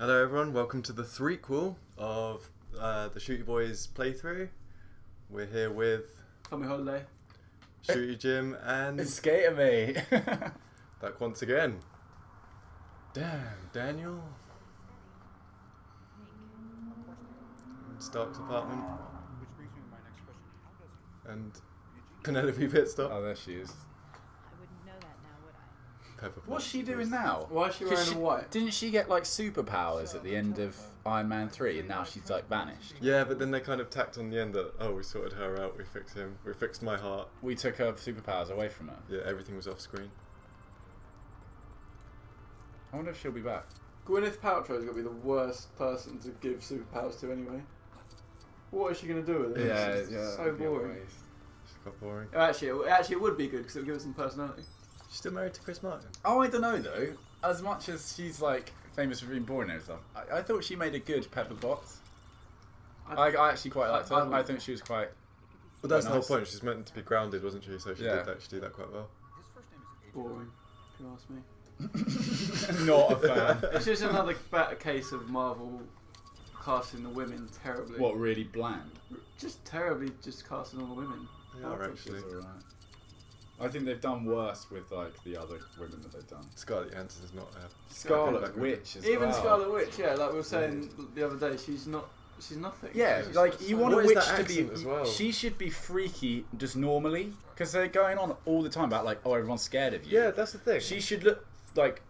Hello everyone, welcome to the threequel of the Shooty Boys playthrough. We're here with Holiday, Shooty Jim and Sk8erM8. back once again. Damn, Daniel. In Stark's apartment. Which brings me to my next question. How does And Penelope Pitstop. Oh, there she is. I wouldn't know that now, would I? Pepper What's Potts. she doing now? why is she 'Cause wearing a white? Didn't she get like superpowers at the end of Iron Man 3 and now she's like banished? Yeah, but then they kind of tacked on the end that, oh, we sorted her out, we fixed him, we fixed my heart. We took her superpowers away from her. Yeah, everything was off screen. I wonder if she'll be back. Gwyneth Paltrow's got to be the worst person to give superpowers to anyway. What is she going to do with it? It's so that'd be a boring. waste. She's got boring. Actually, it would be good because it would give us some personality. She's still married to Chris Martin. Oh, I don't know though. As much as she's like famous for being boring and stuff, I thought she made a good Pepper Potts. I actually quite liked her. I think she was quite. Well, that's quite the nice. whole point. She's meant to be grounded, wasn't she? So she Yeah. did actually do that quite well. his first name is Boring, if you ask me. Not a fan. It's just another better case of Marvel casting the women terribly. What, really bland? Just terribly, just casting all the women. They are actually. She's alright. I think they've done worse with like the other women that they've done. Scarlett Johansson's not Scarlet Black Witch as Even well. Scarlet Witch, yeah, like we were saying the other day, she's nothing. Yeah, She's like just you so- want a What is witch that to be. accent as well? She should be freaky just normally because they're going on all the time about like, oh, everyone's scared of you. Yeah, that's the thing. She should look like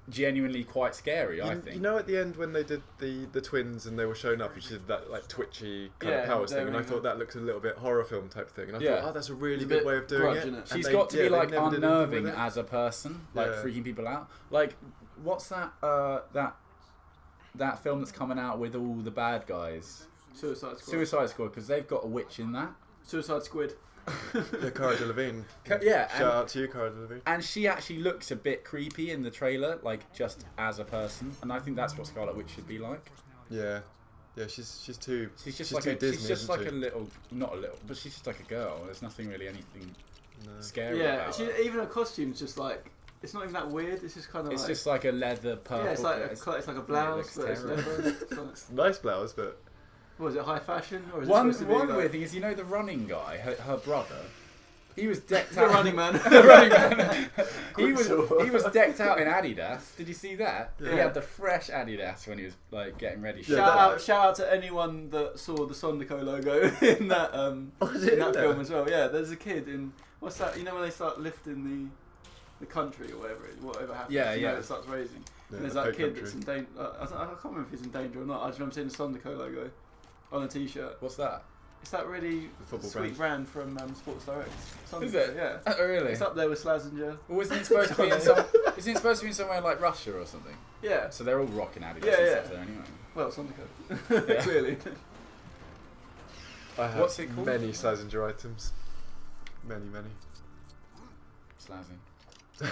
genuinely quite scary. I think. You know, at the end when they did the twins and they were showing up, and she did that like twitchy kind Yeah, of powers they thing, and I were- thought that looked a little bit horror film type thing, and I Yeah. thought, oh, that's a It's really a good bit way of doing grudge, it. innit? And She's they- got to yeah, be they like never did anything unnerving with it. as a person, like Yeah. freaking people out. Like, what's that? That film that's coming out with all the bad guys, Suicide Squad. Suicide Squad, because they've got a witch in that. Suicide Squid. Yeah, Cara Delevingne. Yeah, Shout out to you, Cara Delevingne. and she actually looks a bit creepy in the trailer, like just as a person, and I think that's what Scarlet Witch should be like. Yeah, yeah, she's too. She's just she's like too a, Disney, she's just isn't like she? a little, not a little, but she's just like a girl. There's nothing really anything No. scary Yeah, about her. even her costume's just like, it's not even that weird. It's just kind of It's like, just like a leather purple. yeah, it's like dress. it's like a blouse, looks but it's terrible. leather. It's like, Nice blouse, but what is it, high fashion or is One it supposed to be one like, weird thing is, you know, the running guy, her brother. He was decked the out. running man? The running man. he Quicksilver. was decked out in Adidas. Did you see that? He Yeah. had the fresh Adidas when he was like getting ready. Yeah, Shout out to anyone that saw the Sondico logo in that Was it in in that there? film as well. Yeah, there's a kid in what's that? You know when they start lifting the country or whatever happens. Yeah, you know, yeah. it starts raising. yeah, And there's the that fake kid country. that's in danger. I can't remember if he's in danger or not. I just remember seeing the Sondico logo on a T-shirt. What's that? It's that really The football sweet brand from Sports Direct. Sondico, Is it? Yeah. Oh, really? It's up there with Slazenger. Well, isn't it supposed to be in some? Isn't it supposed to be in somewhere like Russia or something? Yeah. So they're all rocking Adidas Yeah, and yeah. stuff there anyway. Well, Sondico. Yeah. Clearly. I have What's it called? many Slazenger items. Many. Slazzy.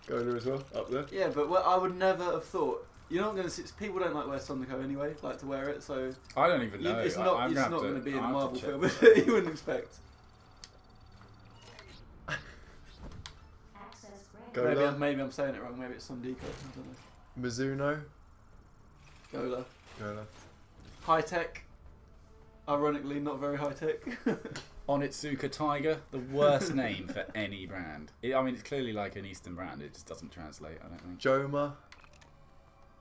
Gola as well, up there. Yeah, but I would never have thought. You're not going to see. People don't like wear Sondico anyway. Like to wear it, so I don't even know. it's I'm not. gonna It's have not going to be in a I'll have Marvel to check film. this out. You wouldn't expect. Gola, Maybe I'm saying it wrong. Maybe it's Sondico. I don't know. Mizuno, Gola. Gola. High tech. Ironically, not very high tech. Onitsuka Tiger, the worst name for any brand. I mean, it's clearly like an Eastern brand. It just doesn't translate. I don't think. Joma.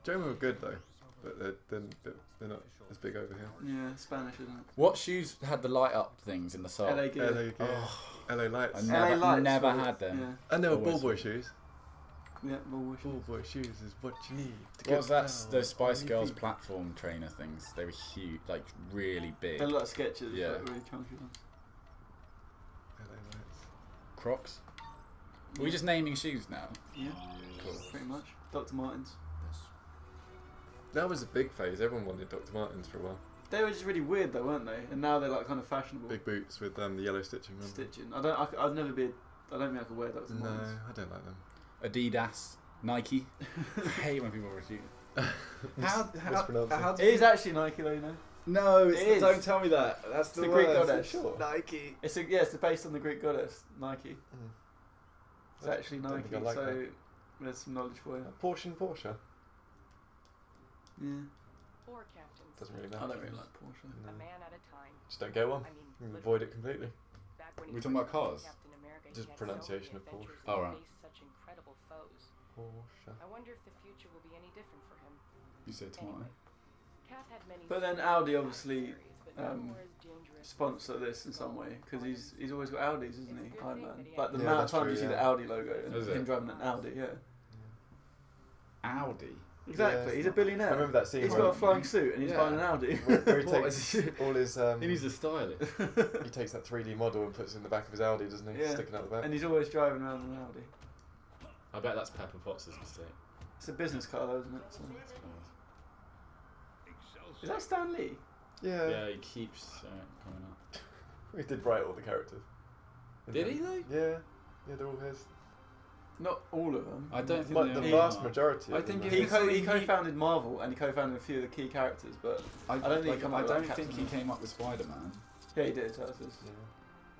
Joma were good though, but they're not as big over here. Yeah, Spanish, isn't it? What shoes had the light up things in the sole? LA Gear. LA, Gear, LA Lights. I LA never Lights, had them. Yeah, And they were Always. ball boy shoes. yeah, Ball Ball boy shoes is what you need to What get was that? down Those Spice on your Girls feet. platform trainer things. They were huge, like really big. They're like sketches, Yeah. like really chunky ones. LA Lights. Crocs. Are we just naming shoes now? Yeah, Cool. pretty much. Dr. Martens. That was a big phase. Everyone wanted Dr. Martens for a while. They were just really weird though, weren't they? And now they're like kind of fashionable. Big boots with the yellow stitching. Remember? Stitching. I'd never be. I don't think I could wear Dr. No, Martens. I don't like them. Adidas, Nike. I hate when people repeat. Mispronounce it. It is actually Nike though, you know. No, It is. don't tell me that. That's It's the Greek goddess. Sure. Nike. It's based on the Greek goddess Nike. Mm. It's actually Don't Nike, think I like so that. there's some knowledge for you. Porsche. Yeah. Four captains. Doesn't really I matter. don't really like Porsche. A man at a time. Just don't get one. I mean, You can avoid it completely. back when he We're talking about first cars? became Captain America, he Just had pronunciation so of many Porsche. adventures Oh, and right. faced such incredible foes. Porsche. I wonder if the future will be any different for him. You say tomato. Anyway, Kath had many But then secrets Audi about obviously, series, but none were as dangerous Sponsor as this in some way because he's always got Audis, isn't he? It's a good Iron thing Man. that he Like the Yeah, amount of that's times true, you see yeah. the Audi logo and Is him it? driving an Audi, yeah. Audi. Exactly, Yeah, he's a billionaire. I remember that scene. He's where got a flying suit and he's Yeah. buying an Audi. where he What takes is he? all his. He needs a stylist. He takes that 3D model and puts it in the back of his Audi, doesn't he? Yeah. Sticking out the back. And he's always driving around an Audi. I bet that's Pepper Potts' mistake. It's a business car though, isn't it? So. Is that Stan Lee? Yeah. Yeah, he keeps coming up. He did write all the characters. Did he though? Yeah. Yeah, they're all his. Not all of them. I don't think But the they vast are. majority. I of them think are He, it's- his. he co-founded Marvel and he co-founded a few of the key characters, but I don't think he came up I with don't that think he Captain came up with Spider-Man. yeah, he did. So that's his. Yeah.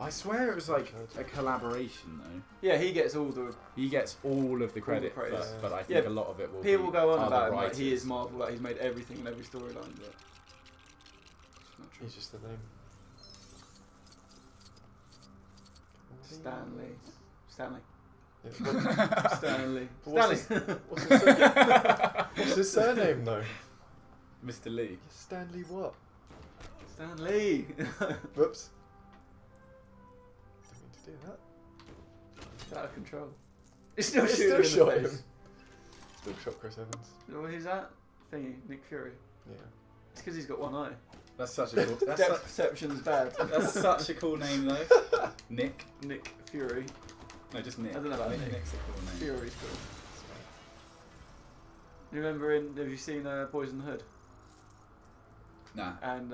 I swear it was like a collaboration though. Yeah, he gets all the. He gets all of the credit, praise. but I think Yeah, a lot of it will People be go on other about him like writers. he is Marvel, like he's made everything in every storyline, but it's not true. He's just the name. Stanley. Stanley. Yeah. Stanley. What's Stanley. What's his surname though? Mr. Lee. Stanley what? Stanley. Whoops. Didn't mean to do that. It's out of control. It's still It shooting still him in shot the him. face. Still shot Chris Evans. Who's that? Thingy, Nick Fury. Yeah. It's because he's got one eye. That's such a cool. That's, Depth perception's bad. that's such a cool name though. Nick. Nick Fury. No, just Nick. I don't know about Nick. Nick's a cool name. Fury's cool. You remember have you seen Boys in the Hood? Nah. And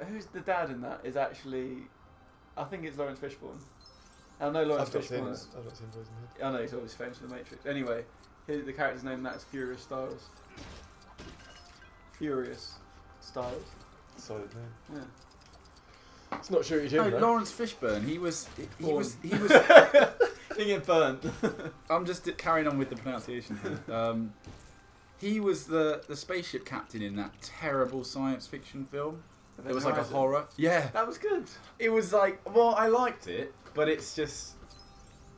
who's the dad in that is actually, I think it's Lawrence Fishburne. I know Lawrence I've not seen Fishburne. Boys in the Hood. I know he's always famous for The Matrix. Anyway, the character's name in that is Furious Styles. Furious Styles. Solid name. Yeah. It's not Shooty Jim No, though. Lawrence Fishburne. He was. He get burnt. I'm just carrying on with the pronunciation thing. He was the spaceship captain in that terrible science fiction film. It was like a horror. Yeah. That was good. It was like, well, I liked it, but it's just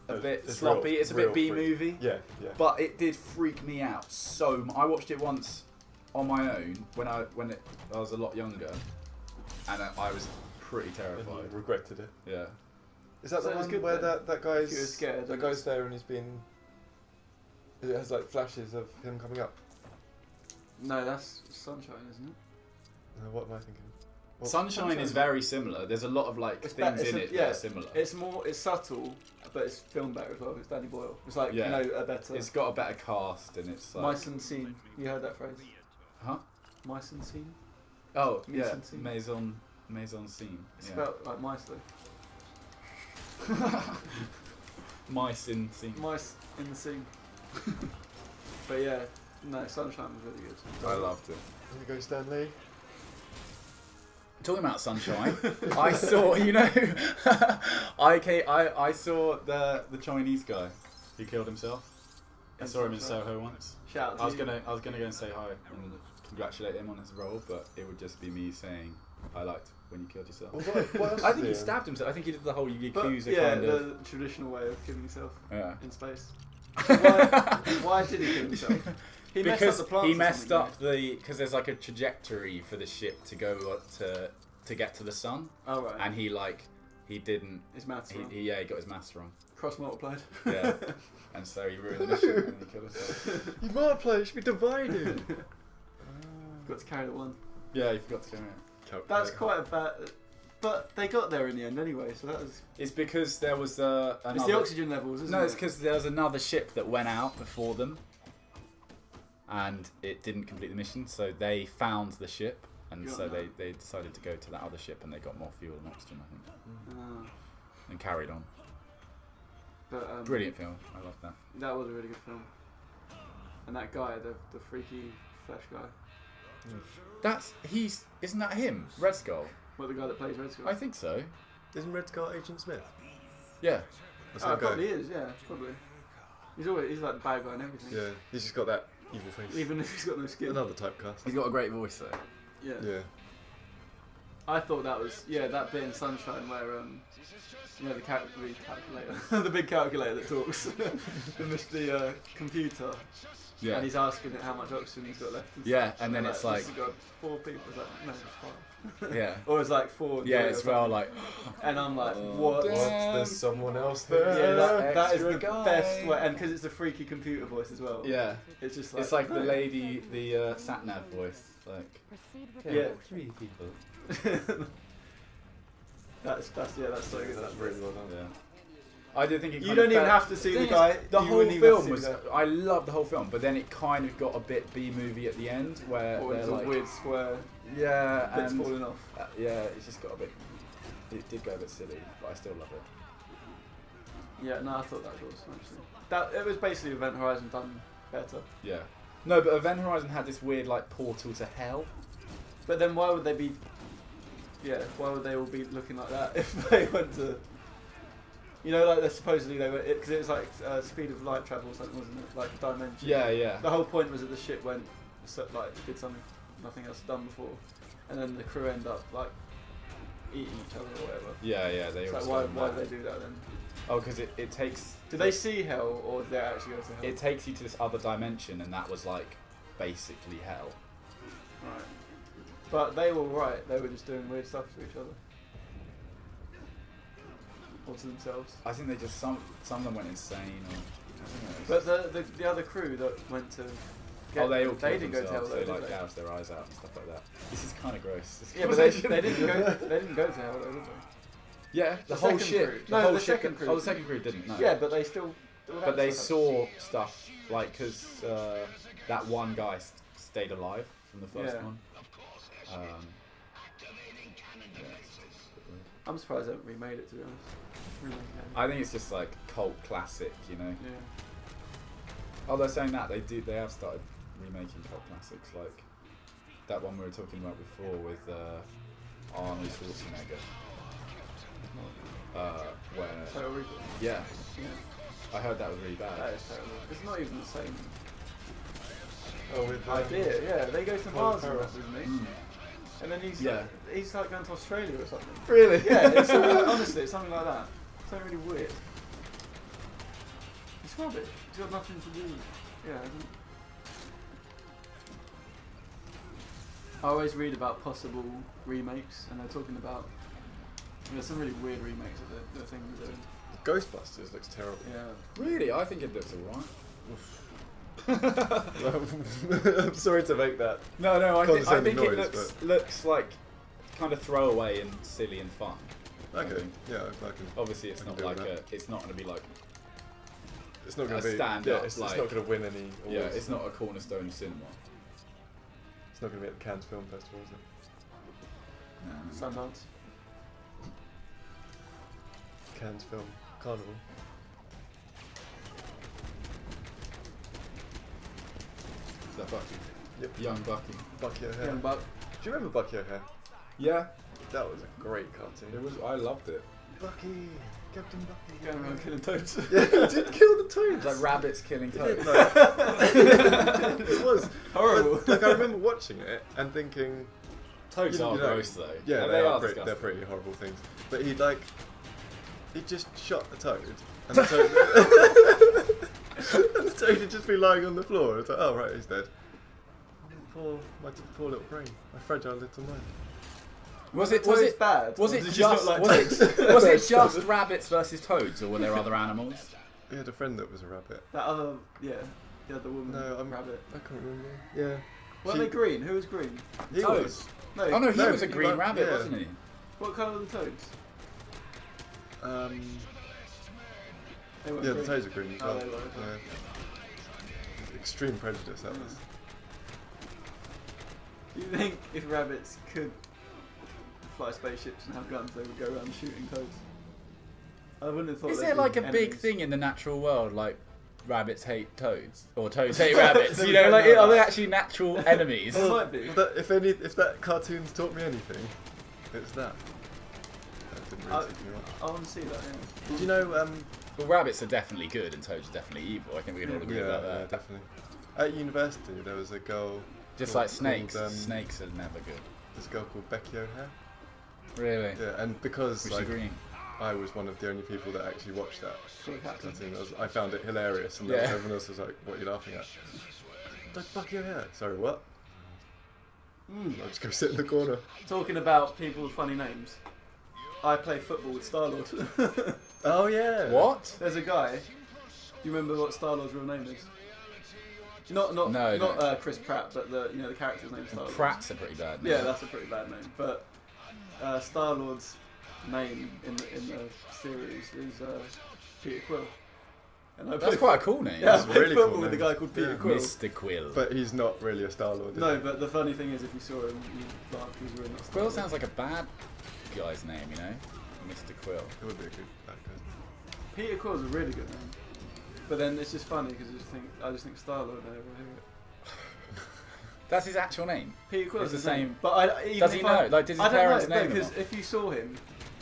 a bit It's sloppy. real- It's a bit real B freak. movie. Yeah, yeah. But it did freak me out so much. I watched it once on my own when I was a lot younger, and I was pretty And terrified. you regretted it. Yeah. Is that So the it was one good where then? that guy's If you were scared, that guy's there and he's been? It has like flashes of him coming up. No, that's Sunshine, isn't it? What am I thinking? What? Sunshine is very similar. There's a lot of like It's things it's in a- it yeah, that are similar. It's subtle, but it's filmed better as well. It's Danny Boyle. It's like Yeah. a better. It's got a better cast and it's like. Mice and scene. You heard that phrase? Huh? Mice and scene. Oh Mise yeah, en scene. maison scene. It's Yeah. spelled like mice though. Mice in scene. Mice in the scene. But yeah, no, Sunshine was really good. I loved it. Here we go, Stanley. Talking about Sunshine, I saw I saw the Chinese guy who killed himself. I In saw him in Sunshine. Soho once. Shout out to I was you. gonna go and say hi and congratulate him on his role, but it would just be me saying I liked when you killed yourself. Well, what else I is think he in? stabbed himself. I think he did the whole But Yakuza yeah, kind of. the traditional way of killing yourself Yeah. in space. Why did he kill himself? He messed up Because the plants he or messed something, up because there's like a trajectory for the ship to go to get to the sun, Oh right. and he didn't. His maths wrong. He got his maths wrong. Cross multiplied. Yeah, and so he ruined the ship and he killed himself. You multiply. It should be divided. Got to carry the one. Yeah, he forgot to go out. That's quite a bad. But they got there in the end anyway, so that was. It's because there was another. It's the oxygen levels, isn't it? No, it's because there was another ship that went out before them, and it didn't complete the mission. So they found the ship, and Got so that. they decided to go to that other ship, and they got more fuel and oxygen, I think, Ah, and carried on. but Brilliant film. I love that. That was a really good film. And that guy, the freaky flesh guy, Isn't that him? Red Skull. well, the guy that plays Red Skull. I think so. Isn't Red Skull Agent Smith? Yeah. That's Oh, that guy. probably is. Yeah, probably. He's like the bad guy and everything. Yeah, he's just got that Evil face. even if he's got no skin. Another typecast. He's got a great voice though. Yeah. Yeah. I thought that was that bit in Sunshine where the calculator, the big calculator that talks, the computer. Yeah. And he's asking it how much oxygen he's got left. Yeah, and then it's this like has got 4 people. It's like, no, it's 5. yeah. Or it's like 4. Yeah, or it's something. well like And I'm like, what? Damn. There's someone else there. Yeah, that is Extra the guy. best way, and because it's a freaky computer voice as well. yeah. It's just like It's like the no. lady, the sat nav voice. Like Yeah. 3 people. that's so good. That's really well done. Yeah. I did think it You kind of don't even felt- have to see thing the is, guy. The you whole wouldn't even have to film see was. the guy. I loved the whole film, but then it kind of got a bit B movie at the end where Or they're it's a like, weird square yeah, bits and falling off. yeah, it just got a bit. It did go a bit silly, but I still love it. Yeah, no, I thought that was awesome, actually. It was basically Event Horizon done better. Yeah. No, but Event Horizon had this weird like portal to hell. But then why would they be? Yeah, why would they all be looking like that if they went to? You know, like supposedly they were because it was like speed of light travel or something, wasn't it? Like dimension. Yeah, yeah. The whole point was that the ship went did something nothing else done before, and then the crew end up like eating each other or whatever. Yeah, yeah. They It's were like so why mad. do they do that then? Oh, because it takes. Do they see hell or do they actually go to hell? It takes you to this other dimension, and that was like basically hell. Right. But they were right. They were just doing weird stuff to each other. Or to themselves. I think they just some of them went insane. Or, I don't know. But the other crew that went to get They all they killed didn't go to hell themselves. though, They did like they? gouged their eyes out and stuff like that. This is kind of gross. This Yeah, but they conversation. didn't go to hell though, did they? Yeah, the The whole second ship. crew. The No, whole the ship. second crew Oh, the didn't. second crew didn't. No. Yeah, but they still. But they saw stuff like because that one guy stayed alive from the first Yeah. one. Yeah, I'm surprised they haven't remade it to be honest. I think it's just like cult classic, you know. Yeah. Oh, they're saying that they have started remaking cult classics, like that one we were talking about before with Arnold Schwarzenegger. Where Total Recall. yeah, Yeah. I heard that was really bad. That is terrible. It's not even the same Oh, with idea. Yeah, they go to Mars and Ferrell. that, isn't he? Mm. And then he's Yeah. like going to Australia or something. Really? Yeah, it's honestly, it's something like that. Something really weird. It's rubbish. It's got nothing to do with it. Yeah. I always read about possible remakes, and they're talking about. There's some really weird remakes of the thing they're doing. Ghostbusters looks terrible. Yeah. Really? I think it looks alright. I'm sorry to make that. No, I think Condescending it noise, looks like kind of throwaway and silly and fun. I Okay, think. yeah, I can. Obviously, it's I can not deal like with it's not going to be like It's not going a to be. stand Yeah, up, it's like- not going to win any yeah, awards. it's not a cornerstone cinema. It's not going to be at the Cannes Film Festival, is it? Sundance. Cannes Film Carnival. Is that Bucky? Yep. Young Bucky. Bucky O'Hare. Young Buck. Do you remember Bucky O'Hare? Yeah, That was a great cartoon. it was. I loved it. Bucky, Captain Bucky. Going around killing toads. Yeah, he did kill the toads. It's like rabbits killing toads. It was Horrible. Like I remember watching it and thinking, Toads You are know- gross though. yeah, And they are disgusting. they're pretty horrible things. But he just shot the toad, and the toad, and the toad would just be lying on the floor. It's like, oh right, he's dead. My poor little brain, my fragile little mind. Was Toads it bad? Was Or it did just you not like was toads? it, was it just rabbits versus toads, or were there other animals? He had a friend that was a rabbit. That other, the other woman. No, I'm rabbit. I can't remember. Yeah, Weren't they green? Who was green? he Toad. was. No. Oh no, he No, was a he green went- rabbit, yeah. wasn't he? What colour were the toads? They weren't Yeah, the green. toads are green as Oh, well. they were, okay. Yeah. Extreme prejudice that was. Do you think if rabbits could fly spaceships and have guns, they would go around shooting toads? I wouldn't have thought. Is they'd there be like a big enemies. thing in the natural world, like rabbits hate toads or toads hate rabbits? Then You we know, don't like know are they that. actually natural enemies? There might be. If that cartoon's taught me anything, it's that. That didn't really teach me much. I want to see that. Yeah. Did you know? Well, rabbits are definitely good and toads are definitely evil. I think we can all agree Yeah, about yeah, that. definitely. At university, there was a girl. Just called- like snakes. called, Snakes are never good. This girl called Becky O'Hare. Really? Yeah, and because Was she like green? I was one of the only people that actually watched that Sort of captain. cartoon, I found it hilarious, and Yeah. everyone else was like, "What are you laughing at?" Like Becky O'Hare. Sorry, what? I'll just go sit in the corner. Talking about people with funny names, I play football with Star-Lord. Oh yeah. What? There's a guy. Do you remember what Star-Lord's real name is? Not No. Chris Pratt, but the character's name Star-Lord. Pratt's a pretty bad name. Yeah, that's a pretty bad name. But Star-Lord's name in the series is Peter Quill. And I That's play- quite a cool name. Yeah, I That's a played really football cool with a name. guy called Peter Yeah. Quill. Mr. Quill. But he's not really a Star-Lord. is No, he? but the funny thing is, if you saw him, you'd laugh because we're not Quill Star-Lord. sounds like a bad guy's name, you know? Mr. Quill. It would be a good that guy. Peter Quill's a really good name. But then it's just funny because I just think Star-Lord whenever I hear it. That's his actual name. Peter Quill's It's the his same- name. But even Does he if know? Like, does his I don't parents know, name him? because if you saw him,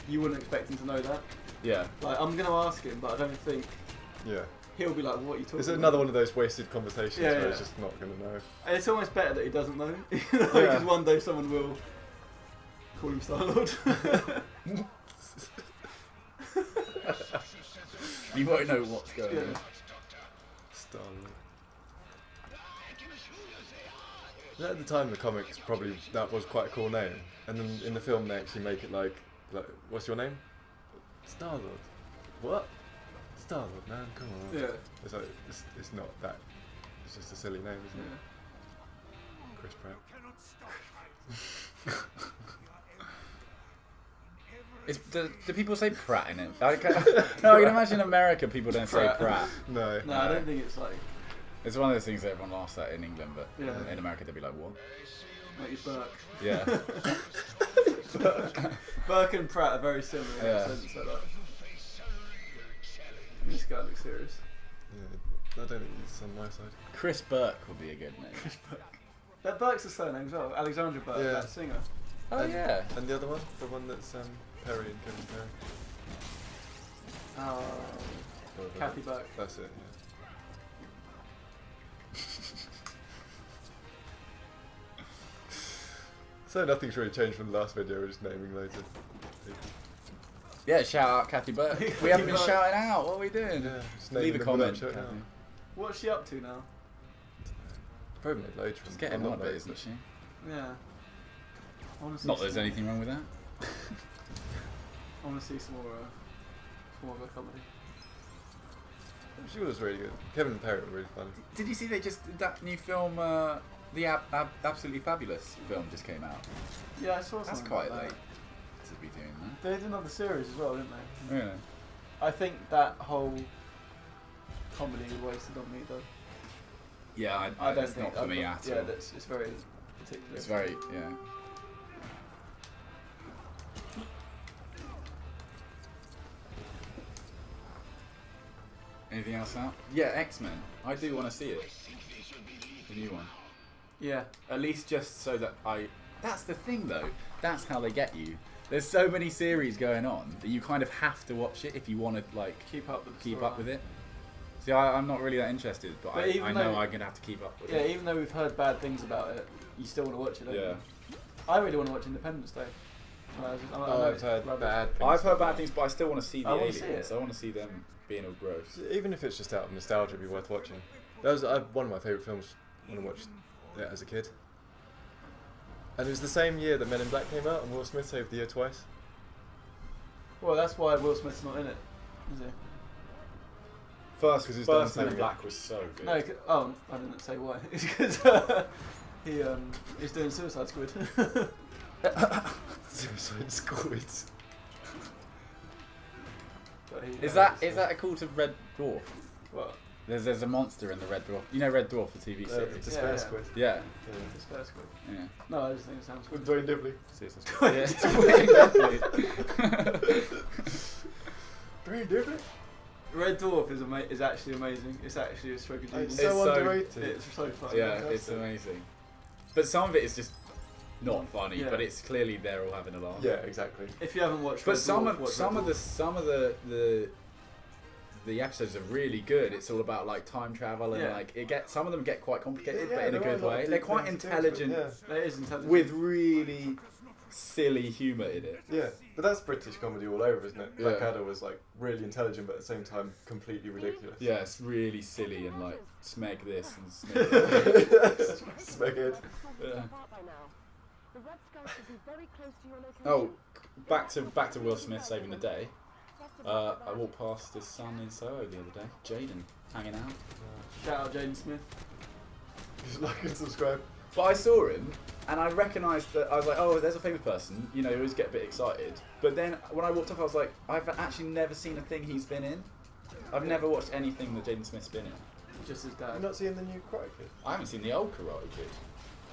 you wouldn't expect him to know that. Yeah. Like, I'm going to ask him, but I don't think Yeah. he'll be like, what are you talking It's about? another one of those wasted conversations Yeah, where yeah. he's just not going to know. And it's almost better that he doesn't know. Because Yeah. one day someone will call him Star-Lord. You won't know what's going Yeah. on. Star-Lord. At the time, the comics probably that was quite a cool name, and then in the film they actually make it like what's your name? Star-Lord. What? Star-Lord, man, come on. Yeah. It's like it's not that. It's just a silly name, isn't it? Yeah. Chris Pratt. Do people say Pratt in it? No, I can imagine in America people don't say Pratt. Pratt. No. No, I don't think it's like, It's one of those things that everyone laughs at in England, but Yeah. in America they'll be like, what? like your Burke. Yeah. Burke and Pratt are very similar in Yeah. that sense. So like, this guy looks serious. Yeah, I don't think it's on my side. Chris Burke would be a good name. That Burke's a surname as well. Alexandra Burke, Yeah. that singer. Oh and, yeah. And the other one, the one that's Perry and Kevin Perry. Oh, Whatever Kathy that- Burke. That's it. Yeah. So nothing's really changed from the last video. We're just naming loads of people. Yeah, shout out Kathy Burke. We haven't been shouting out. What are we doing? Yeah, just Leave a naming them comment. without shouting Kathy. out. What's she up to now? Probably made loads from She's getting a lot on a bit, of isn't she? Yeah. I wanna see Not that there's some- anything wrong with that. I want to see some more of her comedy. She was really good. Kevin and Perry were really funny. Did you see they just that new film, the Absolutely Fabulous film just came out? Yeah, I saw That's something quite like late that. to be doing They did another series as well, didn't they? that. Really? I think that whole comedy was wasted on me though. Yeah, I don't it's think not for me at yeah, all. it's very particular. It's very yeah. Anything else out? Yeah, X-Men. I do want to see it. The new one. Yeah. At least just so that I... That's the thing though. That's how they get you. There's so many series going on that you kind of have to watch it if you want to like Keep up with the keep story. up with it. See, I'm not really that interested, but But I even know though- I'm going to have to keep up with Yeah, it. even though we've heard bad things about it, you still want to watch it, don't Yeah. you? I really want to watch Independence Day. I know I've it's heard rubbish. bad things. I've heard about bad things, but I still want to see the I wanna aliens. see it. I want to see them being all gross. it. Even if it's just out of nostalgia, it'd be worth watching. That was one of my favourite films when I watched it as a kid. And it was the same year that Men in Black came out, and Will Smith saved the year twice. Well, that's why Will Smith's not in it, is he? First, 'Cause he's first done Men in something. Black was so good. No, oh, I didn't say why. It's because he's doing Suicide Squid. Suicide Squid. But he- Is that a call to Red Dwarf? What? There's a monster in the Red Dwarf. You know Red Dwarf, the TV series. Despair yeah. Squid. Yeah. It's Fair Squid. Yeah. No, I just think it sounds With good. Dwayne Dibley. Suicide Squad. Yeah. Dwayne Dibley? Red Dwarf is actually amazing. It's actually a stroke of It's genius. so so- underrated. It's so fun. Yeah, it's amazing. But some of it is just not funny, Yeah. but it's clearly they're all having a laugh. Yeah, exactly. If you haven't watched But Red some Dwarf, of watch some Red of the Dwarf. some of the the episodes are really good. It's all about like time travel and Yeah. like some of them get quite complicated, Yeah, but in a there are good a lot of way. deep They're quite things to do, intelligent yeah. It is intelligent. with really silly humour in it. Yeah, but that's British comedy all over, isn't it? Yeah. Blackadder was like really intelligent, but at the same time completely ridiculous. Yeah, it's really silly and like smeg this and smeg that. Smeg it. Yeah. Oh, back to Will Smith saving the day. I walked past his son in Soho the other day, Jaden, hanging out. Shout out Jaden Smith. Just like and subscribe. But I saw him and I recognised that I was like, oh, there's a famous person. You know, you always get a bit excited. But then when I walked up, I was like, I've actually never seen a thing he's been in. I've never watched anything that Jaden Smith's been in. Just his You've dad. not seen the new Karate Kid? I haven't seen the old Karate Kid.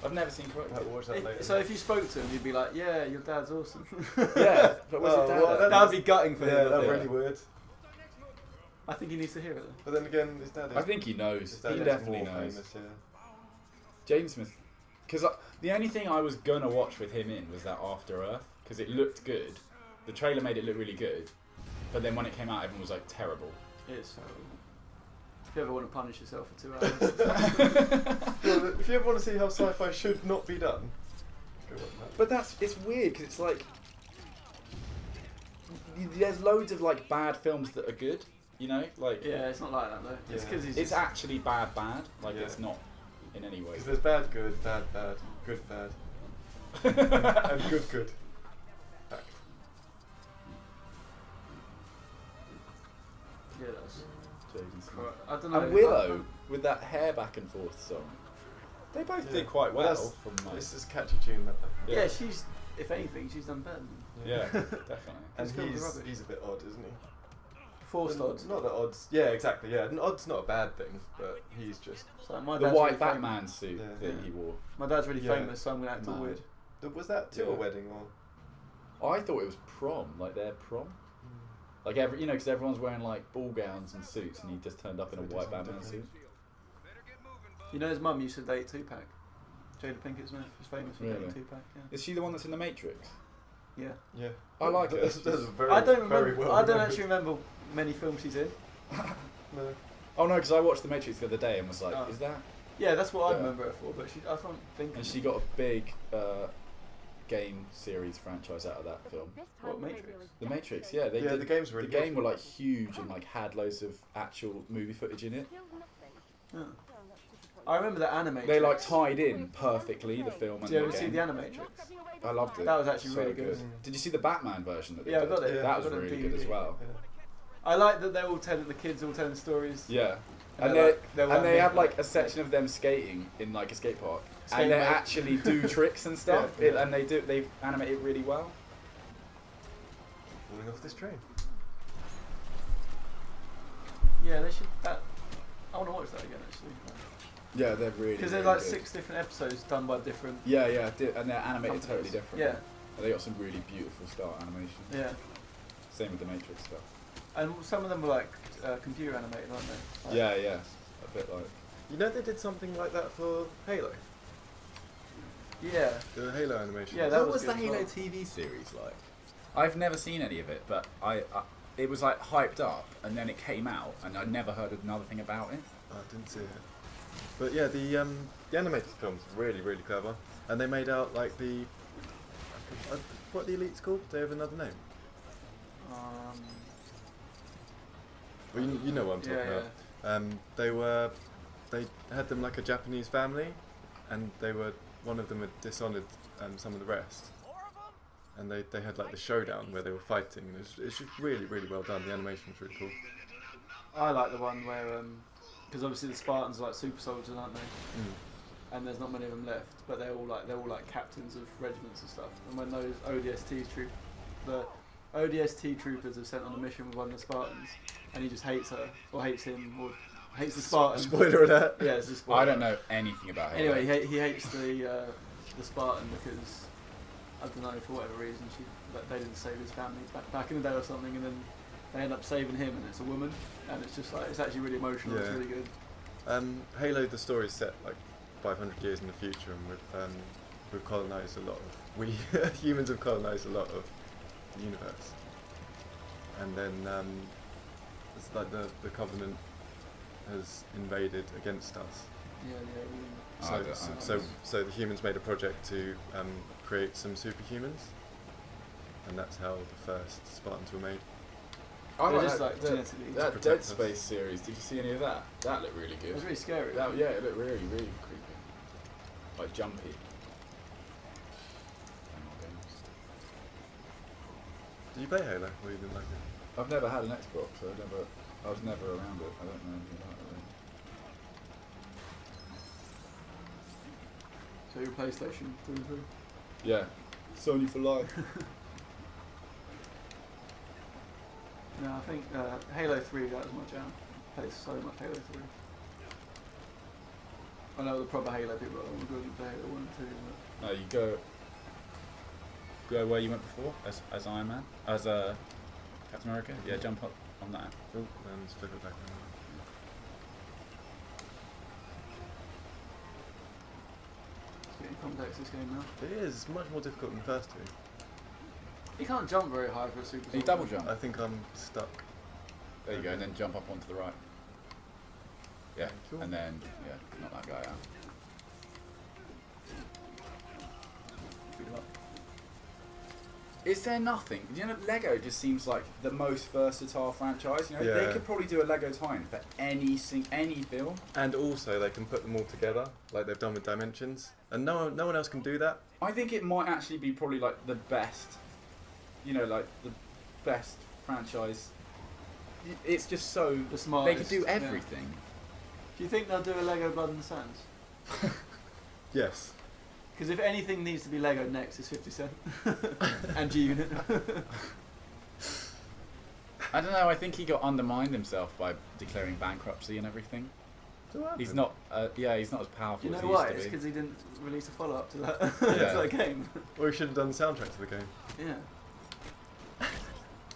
I've never seen Karate I'll Kid. watch that later. So if you spoke to him, you'd be like, yeah, your dad's awesome. Yeah, but where's Oh, his dad well, at? That would be gutting for yeah, him. that's Yeah. really weird. I think he needs to hear it. But then again, his dad is. I think he his knows. dad He is definitely more knows. famous, yeah. Jaden Smith, because the only thing I was gonna watch with him in was that After Earth, because it looked good. The trailer made it look really good, but then when it came out, everyone was like terrible. It is so. If you ever want to punish yourself for 2 hours. Well, if you ever want to see how sci-fi should not be done, go watch that. But it's weird because it's like there's loads of like bad films that are good, you know, like Yeah, it's not like that though. It's Yeah. because he's. it's just- actually bad, like Yeah. it's not in any way. Because there's bad, good, bad, bad, good, bad, and good, good. Fact. Yeah, that's. Jaden Smith. Right, I don't know. And Willow with that hair back and forth song. They both Yeah. did quite well That's- from like, This is a catchy tune, that. Yeah, she's. If anything, she's done better than yeah, definitely. And He's filled with rubbish. he's a bit odd, isn't he? forced odds. Not that odds. Yeah, exactly. Yeah, and odds not a bad thing, but he's just. So my The dad's white really famous. Batman suit Yeah. that he wore. My dad's really Yeah. famous, so I'm gonna act all Man. weird. Was that to a Yeah. wedding or? I thought it was prom, like their prom. Like because everyone's wearing like ball gowns and suits, and he just turned up in a They do white something Batman different. suit. You know his mum used to date Tupac. Jada Pinkett Smith is famous for Really? dating Tupac. Yeah. Is she the one that's in the Matrix? Yeah. Yeah. I like her. That's very, I don't very remember. well I don't remembered. actually remember many films she's in. No. Oh no, because I watched the Matrix the other day and was like, Oh. is that? Yeah, that's what I Yeah. remember her for. But I can't think. And she got a big game series franchise out of that film. What, Matrix? The Matrix, yeah, they Yeah, did. the game's really the game good. were like huge and like had loads of actual movie footage in it. Yeah. I remember the Animatrix. They like tied in perfectly the film and Did you the ever see game. the Animatrix? I loved it. That was actually So really good. Did you see the Batman version that they Yeah, I did? got it. Yeah. That I was got it on really good as DVD. well. Yeah. I like that they're all telling the kids all telling stories. Yeah. And And they're they like- they're and they like- have like a section of them skating in like a skate park, Skate and they mate. actually do tricks and stuff. Yeah, yeah. And they animate it really well. Falling off this train. Yeah, they should. I want to watch that again actually. Yeah, they're really Because there's like 6 different episodes done by different. Yeah, and they're animated companies. totally different. Yeah, And they got some really beautiful style animation. yeah. Same with the Matrix stuff. And some of them were like computer animated, aren't they? Like, Yeah, a bit like. You know they did something like that for Halo. Yeah. The Halo animation. Yeah, that What was was the good as Halo well. TV series like? I've never seen any of it, but it was like hyped up, and then it came out, and I'd never heard another thing about it. Oh, I didn't see it. But yeah, the animated film's really, really clever, and they made out like the what are the elites called? Do they have another name? Well, you know what I'm talking Yeah, about. They had them like a Japanese family, and one of them had dishonoured some of the rest, and they had like the showdown where they were fighting. And it's just really, really well done. The animation was really cool. I like the one where because obviously the Spartans are like super soldiers, aren't they? And there's not many of them left, but they're all like captains of regiments and stuff. And when those the ODST troopers are sent on a mission with one of the Spartans, and he just hates her or hates him or hates the Spartan. Spoiler alert. Yeah, it's a spoiler. I don't know anything about Halo. Anyway, he hates the Spartan because I don't know, for whatever reason they didn't save his family back in the day or something, and then they end up saving him, and it's a woman, and it's just like it's actually really emotional. It's Yeah. really good. Halo, the story is set like 500 years in the future, and we've colonised a lot of humans have colonised a lot of the universe, and then it's like the Covenant has invaded against us. Yeah, Oh, I So, don't- so, I so, don't- so the humans made a project to create some superhumans, and that's how the first Spartans were made. I They're like just, that, like, genetically that protect Dead us. Space series. Did you see any of that? That looked really It good. was really scary. That, yeah, it looked really, really creepy. Like jumpy. Did you play Halo, or you didn't like it? I've never had an Xbox, so I was never around it. I don't know anything about it. So your PlayStation through and through. Yeah, Sony for life. No, I think Halo 3, that was my jam. Played so much Halo 3. I know the proper Halo people are good for Halo 1 and 2, but No, you go where you went before as Iron Man, as Captain America. Yeah, jump up on that. Oh, and flip it back around. it's getting complex this game now. It is much more difficult than the first two. You can't jump very high for a super You soldier. double jump. I think I'm stuck. There you go, and then jump up onto the right. Yeah, Cool. and then knock that guy out. Beat him up. Is there nothing? You know, Lego just seems like the most versatile franchise. You know, Yeah. they could probably do a Lego tie-in for any film. And also, they can put them all together, like they've done with Dimensions. And no one else can do that. I think it might actually be probably like the best. You know, like the best franchise. It's just so The smartest. they could do yeah. everything. Do you think they'll do a Lego Blood and Sands? Yes. Because if anything needs to be Lego next, it's 50 Cent and G-Unit. I don't know. I think he got undermined himself by declaring bankruptcy and everything. He's not. He's not as powerful You as know he why? used It's to be. because he didn't release a follow-up to that, Yeah. to that game. Or we should have done the soundtrack to the game. Yeah.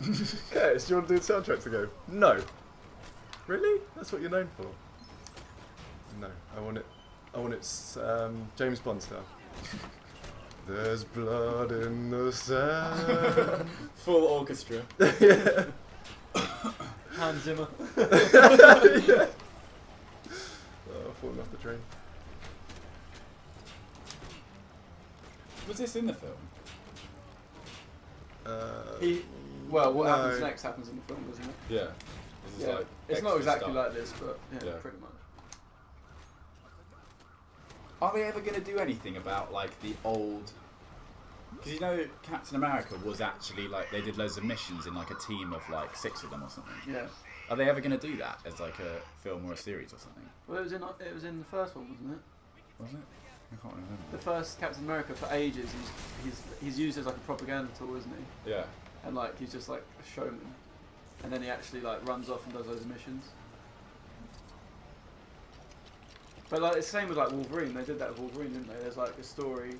Okay, so do you want to do the soundtrack to the game? No. Really? That's what you're known for? No, I want it James Bond style. There's blood in the sand. Full orchestra. Yeah. Hans Zimmer. Yeah. Oh, I've fallen off the train. Was this in the film? Well, what no. happens next happens in the film, doesn't it? Yeah. This is Yeah. like It's not extra exactly stuff. like this, but yeah, Yeah. pretty much. Are they ever going to do anything about like the old? Because you know, Captain America was actually like they did loads of missions in like a team of like 6 of them or something. Yeah. Are they ever going to do that as like a film or a series or something? Well, it was in the first one, wasn't it? Was it? I can't remember. The first Captain America for ages. He's used as like a propaganda tool, isn't he? Yeah. And like he's just like a showman, and then he actually like runs off and does those missions. But like it's the same with like Wolverine. They did that with Wolverine, didn't they? There's like a story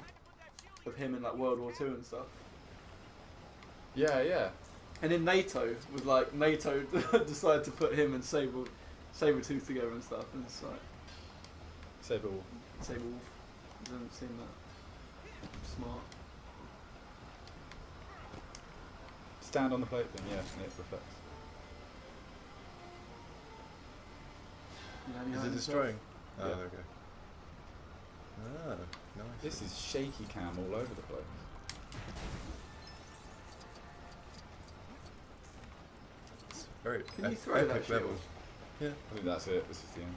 of him in like World War II and stuff. Yeah, yeah. And in NATO, with like NATO decided to put him and Sabretooth together and stuff, and it's like Saberwolf. Saberwolf. Doesn't seem that smart. Stand on the plate thing, yeah, and it reflects. You know, he Is hurt it himself. destroying? Oh, Yeah. okay. Ah, nice. This is shaky cam all over the place. It's very Can you throw that epic shield? level. Yeah. I think that's it. This is the end.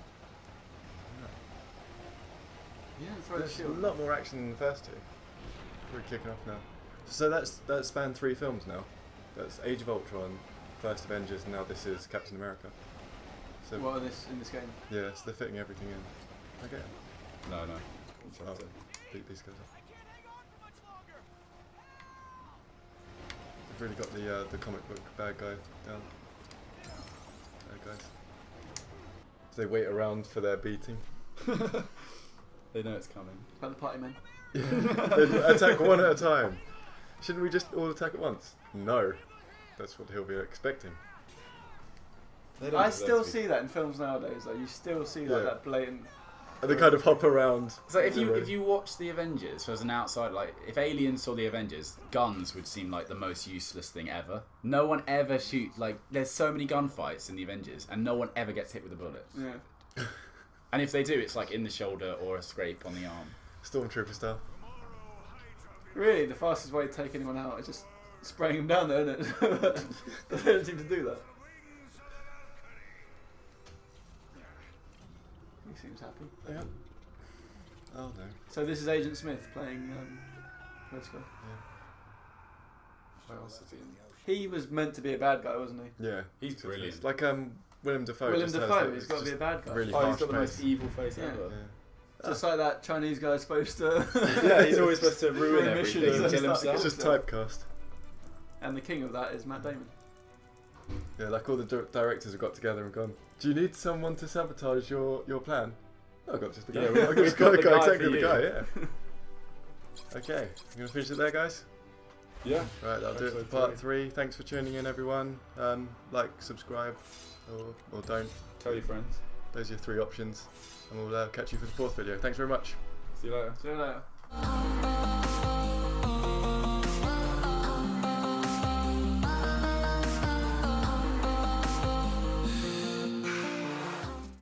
You didn't throw the There's a shield. lot more action than the first two. We're kicking off now. So that spanned 3 films now. That's Age of Ultron, First Avengers, and now this is Captain America. So Well, in this game. yeah, so they're fitting everything in. Okay. No, no. Oh, beat these guys up. They've really got the comic book bad guy down. Bad guys. So they wait around for their beating. They know it's coming. Like the party men. Yeah. They attack one at a time. Shouldn't we just all attack at once? No. That's what he'll be expecting. They don't I deserve still to be- see that in films nowadays. Like you still see Yeah. that blatant And they kind of hop around. So if you watch the Avengers, so as an outsider, like if aliens saw the Avengers, guns would seem like the most useless thing ever. No one ever there's so many gunfights in the Avengers, and no one ever gets hit with a bullet. Yeah. And if they do, it's like in the shoulder or a scrape on the arm. Stormtrooper style. Really, the fastest way to take anyone out is just spraying them down there, isn't it? They don't seem to do that. He seems happy. Yeah. Oh no. So this is Agent Smith playing Red Skull. What else is he in? He was meant to be a bad guy, wasn't he? Yeah. He's brilliant. It's like Willem Dafoe. Willem just has Dafoe, that- he's it's got to be a just bad guy. Really Oh, he's harsh got the most face. evil face Yeah. ever. Yeah. Just like that Chinese guy supposed to. Yeah, he's always supposed to ruin Ruin missions everything and and kill stuff. himself. It's just typecast. And the king of that is Matt Damon. Yeah, like all the directors have got together and gone, do you need someone to sabotage your plan? No, I've got just the guy. Yeah, I've we've got got the guy exactly for the you. guy, yeah. Okay, you going to finish it there, guys? Yeah. Right, that'll do it for Episode part 3. Thanks for tuning in, everyone. Like, subscribe, or don't. Tell your friends. Those are your 3 options. And we'll catch you for the 4th video. Thanks very much. See you later. See you later.